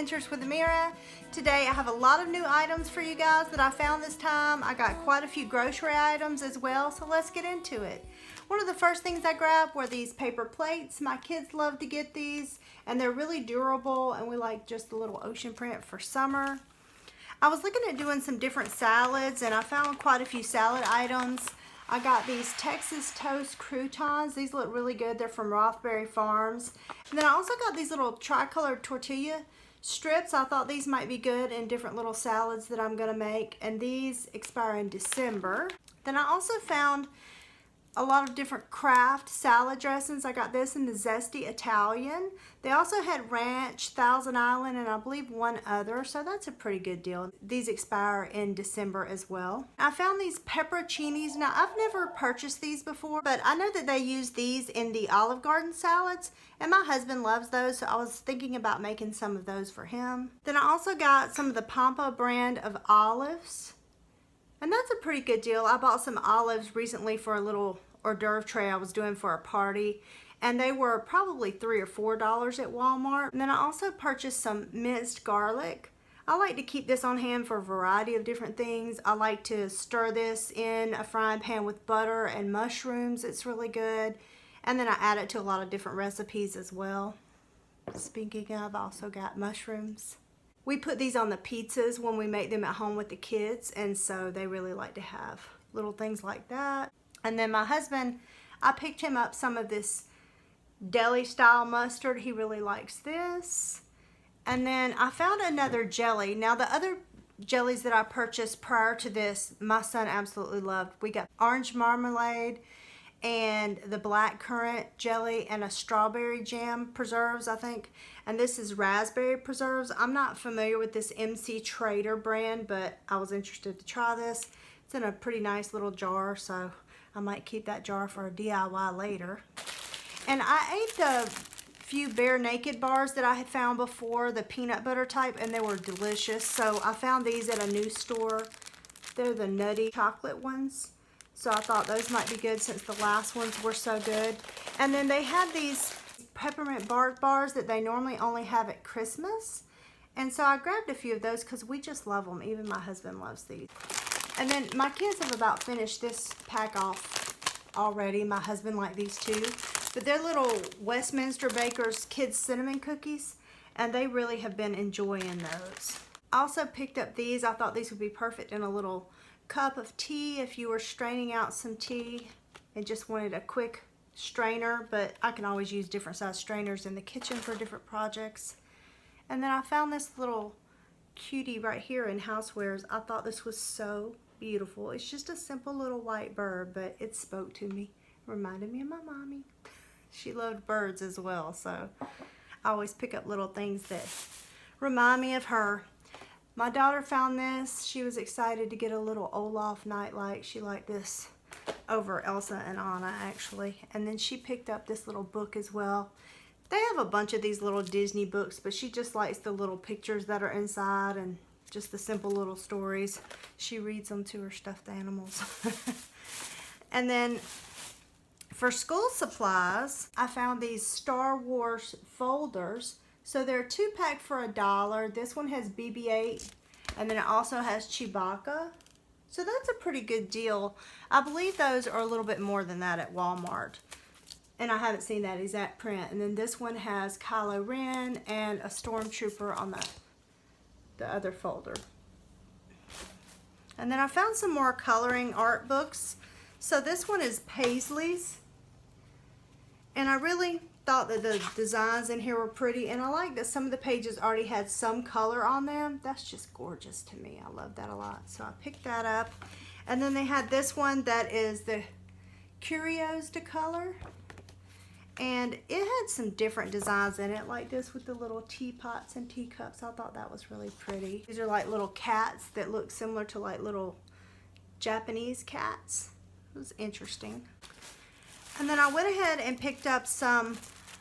Adventures with Amirah. Today I have a lot of new items for you guys that I found this time. I got quite a few grocery items as well, so let's get into it. One of the first things I grabbed were these paper plates. My kids love to get these and they're really durable, and we like just the little ocean print for summer. I was looking at doing some different salads and I found quite a few salad items. I got these Texas toast croutons. These look really good. They're from Rothberry Farms. And then I also got these little tricolored tortilla strips. I thought these might be good in different little salads that I'm gonna make, and these expire in December. Then I also found a lot of different craft salad dressings. I got this in the Zesty Italian. They also had ranch, Thousand Island, and I believe one other, so that's a pretty good deal. These expire in December as well. I found these pepperoncinis. Now, I've never purchased these before, but I know that they use these in the Olive Garden salads, and my husband loves those, so I was thinking about making some of those for him. Then I also got some of the Pampa brand of olives. And that's a pretty good deal. I bought some olives recently for a little hors d'oeuvre tray I was doing for a party, and they were probably $3 or $4 at Walmart. And then I also purchased some minced garlic. I like to keep this on hand for a variety of different things. I like to stir this in a frying pan with butter and mushrooms. It's really good. And then I add it to a lot of different recipes as well. Speaking of, I also got mushrooms. We put these on the pizzas when we make them at home with the kids, and so they really like to have little things like that. And then my husband, I picked him up some of this deli style mustard. He really likes this. And then I found another jelly. Now, the other jellies that I purchased prior to this, my son absolutely loved. We got orange marmalade and the black currant jelly and a strawberry jam preserves, I think. And this is raspberry preserves. I'm not familiar with this MC Trader brand, but I was interested to try this. It's in a pretty nice little jar, so I might keep that jar for a DIY later. And I ate the few Bare Naked bars that I had found before, the peanut butter type, and they were delicious. So I found these at a new store. They're the nutty chocolate ones. So I thought those might be good since the last ones were so good. And then they had these peppermint bark bars that they normally only have at Christmas. And so I grabbed a few of those because we just love them. Even my husband loves these. And then my kids have about finished this pack off already. My husband liked these too. But they're little Westminster Baker's Kids Cinnamon Cookies, and they really have been enjoying those. I also picked up these. I thought these would be perfect in a little cup of tea if you were straining out some tea and just wanted a quick strainer, but I can always use different size strainers in the kitchen for different projects. And then I found this little cutie right here in Housewares. I thought this was so beautiful. It's just a simple little white bird, but it spoke to me. Reminded me of my mommy. She loved birds as well, so I always pick up little things that remind me of her. My daughter found this. She was excited to get a little Olaf nightlight. She liked this over Elsa and Anna, actually. And then she picked up this little book as well. They have a bunch of these little Disney books, but she just likes the little pictures that are inside and just the simple little stories. She reads them to her stuffed animals. And then for school supplies, I found these Star Wars folders. So they're a 2-pack for $1. This one has BB-8, and then it also has Chewbacca. So that's a pretty good deal. I believe those are a little bit more than that at Walmart. And I haven't seen that exact print. And then this one has Kylo Ren and a Stormtrooper on the other folder. And then I found some more coloring art books. So this one is Paisley's. And I really thought that the designs in here were pretty, and I like that some of the pages already had some color on them. That's just gorgeous to me. I love that a lot. So I picked that up. And then they had this one that is the Curios to Color. And it had some different designs in it, like this with the little teapots and teacups. I thought that was really pretty. These are like little cats that look similar to like little Japanese cats. It was interesting. And then I went ahead and picked up some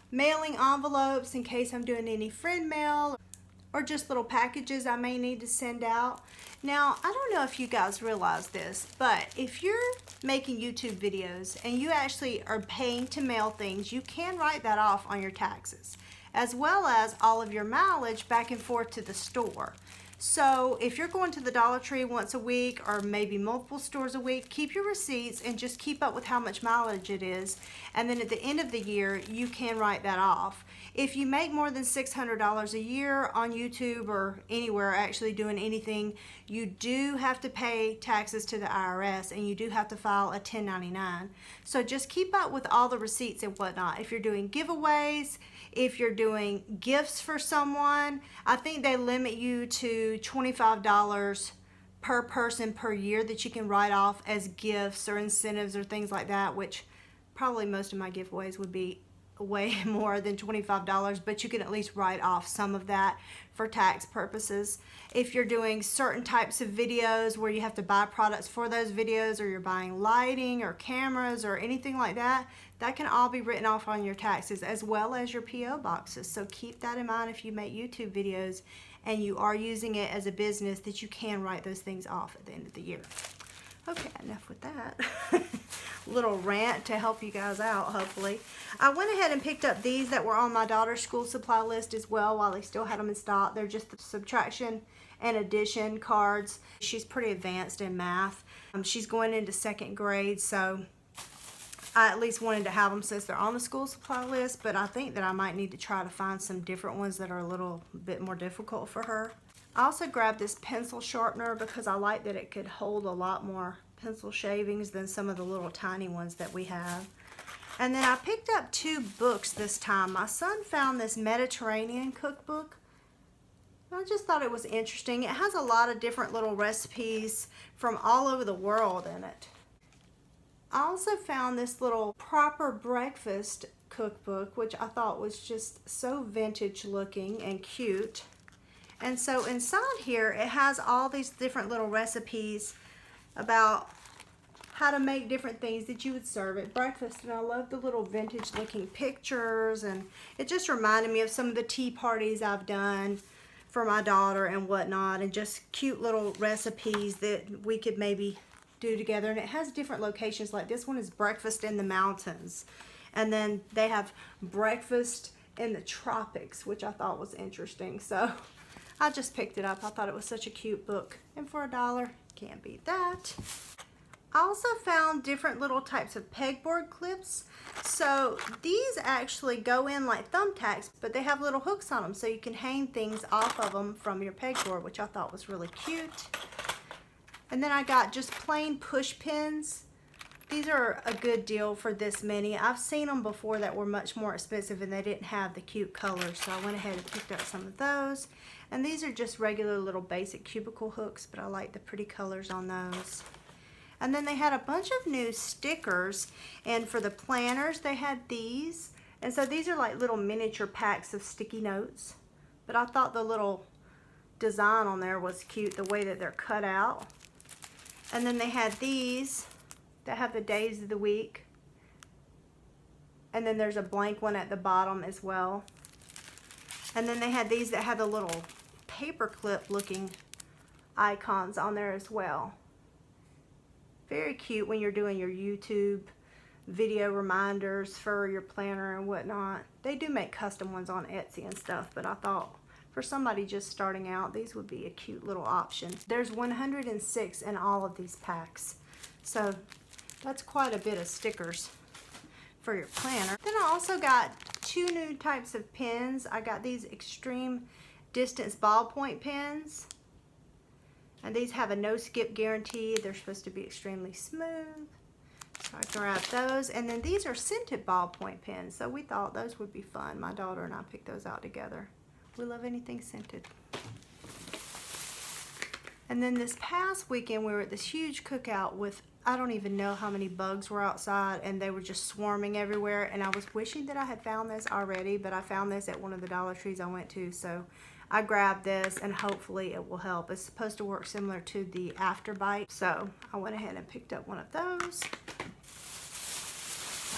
mailing envelopes in case I'm doing any friend mail or just little packages I may need to send out. Now, I don't know if you guys realize this, but if you're making YouTube videos and you actually are paying to mail things, you can write that off on your taxes. as well as all of your mileage back and forth to the store. So if you're going to the Dollar Tree once a week or maybe multiple stores a week, keep your receipts and just keep up with how much mileage it is. And then at the end of the year, you can write that off. If you make more than $600 a year on YouTube or anywhere actually doing anything, you do have to pay taxes to the IRS and you do have to file a 1099. So just keep up with all the receipts and whatnot. If you're doing giveaways, if you're doing gifts for someone, I think they limit you to $25 per person per year that you can write off as gifts or incentives or things like that, which probably most of my giveaways would be way more than $25, but you can at least write off some of that for tax purposes. If you're doing certain types of videos where you have to buy products for those videos, or you're buying lighting or cameras or anything like that, that can all be written off on your taxes, as well as your PO boxes. So keep that in mind if you make YouTube videos and you are using it as a business, that you can write those things off at the end of the year. Okay, enough with that. Little rant to help you guys out, hopefully. I went ahead and picked up these that were on my daughter's school supply list as well while they still had them in stock. They're just the subtraction and addition cards. She's pretty advanced in math. She's going into 2nd grade, so I at least wanted to have them since they're on the school supply list, but I think that I might need to try to find some different ones that are a little bit more difficult for her. I also grabbed this pencil sharpener because I like that it could hold a lot more pencil shavings than some of the little tiny ones that we have. And then I picked up 2 books this time. My son found this Mediterranean cookbook. I just thought it was interesting. It has a lot of different little recipes from all over the world in it. I also found this little proper breakfast cookbook, which I thought was just so vintage looking and cute. And so inside here, it has all these different little recipes about how to make different things that you would serve at breakfast. And I love the little vintage looking pictures, and it just reminded me of some of the tea parties I've done for my daughter and whatnot, and just cute little recipes that we could maybe do together. And it has different locations, like this one is breakfast in the mountains, and then they have breakfast in the tropics, which I thought was interesting. So I just picked it up. I thought it was such a cute book, and for $1, can't beat that. I also found different little types of pegboard clips. So these actually go in like thumbtacks, but they have little hooks on them so you can hang things off of them from your pegboard, which I thought was really cute. And then I got just plain push pins. These are a good deal for this many. I've seen them before that were much more expensive and they didn't have the cute colors, so I went ahead and picked up some of those. And these are just regular little basic cubicle hooks, but I like the pretty colors on those. And then they had a bunch of new stickers, and for the planners they had these. And so these are like little miniature packs of sticky notes, but I thought the little design on there was cute, the way that they're cut out. And then they had these that have the days of the week, and then there's a blank one at the bottom as well. And then they had these that had the little paper clip looking icons on there as well. Very cute when you're doing your YouTube video reminders for your planner and whatnot. They do make custom ones on Etsy and stuff, but I thought for somebody just starting out, these would be a cute little option. There's 106 in all of these packs, so that's quite a bit of stickers for your planner. Then I also got 2 new types of pens. I got these extreme distance ballpoint pens, and these have a no skip guarantee. They're supposed to be extremely smooth, so I grabbed those. And then these are scented ballpoint pens, so we thought those would be fun. My daughter and I picked those out together. We love anything scented. And then this past weekend we were at this huge cookout with, I don't even know how many bugs were outside, and they were just swarming everywhere. And I was wishing that I had found this already, but I found this at one of the Dollar Trees I went to, so I grabbed this and hopefully it will help. It's supposed to work similar to the Afterbite, so I went ahead and picked up one of those.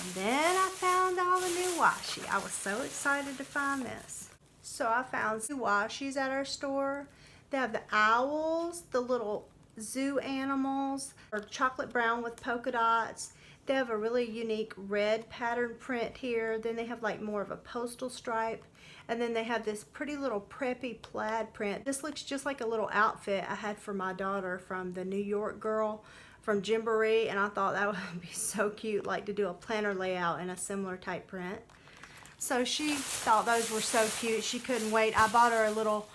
And then I found all the new washi. I was so excited to find this. So I found 2 washis at our store. They have the owls, the little zoo animals, or chocolate brown with polka dots. They have a really unique red pattern print here. Then they have like more of a postal stripe. And then they have this pretty little preppy plaid print. This looks just like a little outfit I had for my daughter from the New York girl from Gymboree. And I thought that would be so cute, like to do a planner layout in a similar type print. So she thought those were so cute. She couldn't wait. I bought her a little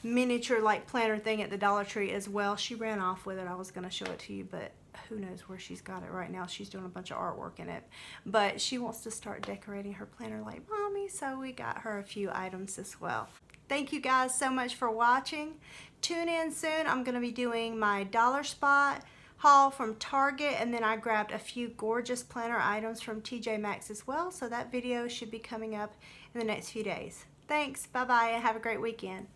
miniature like planner thing at the Dollar Tree as well. She ran off with it. I was going to show it to you, but who knows where she's got it right now. She's doing a bunch of artwork in it, but she wants to start decorating her planner like Mommy, so we got her a few items as well. Thank you guys so much for watching. Tune in soon. I'm going to be doing my Dollar Spot haul from Target, and then I grabbed a few gorgeous planner items from TJ Maxx as well, so that video should be coming up in the next few days. Thanks, bye bye, and have a great weekend.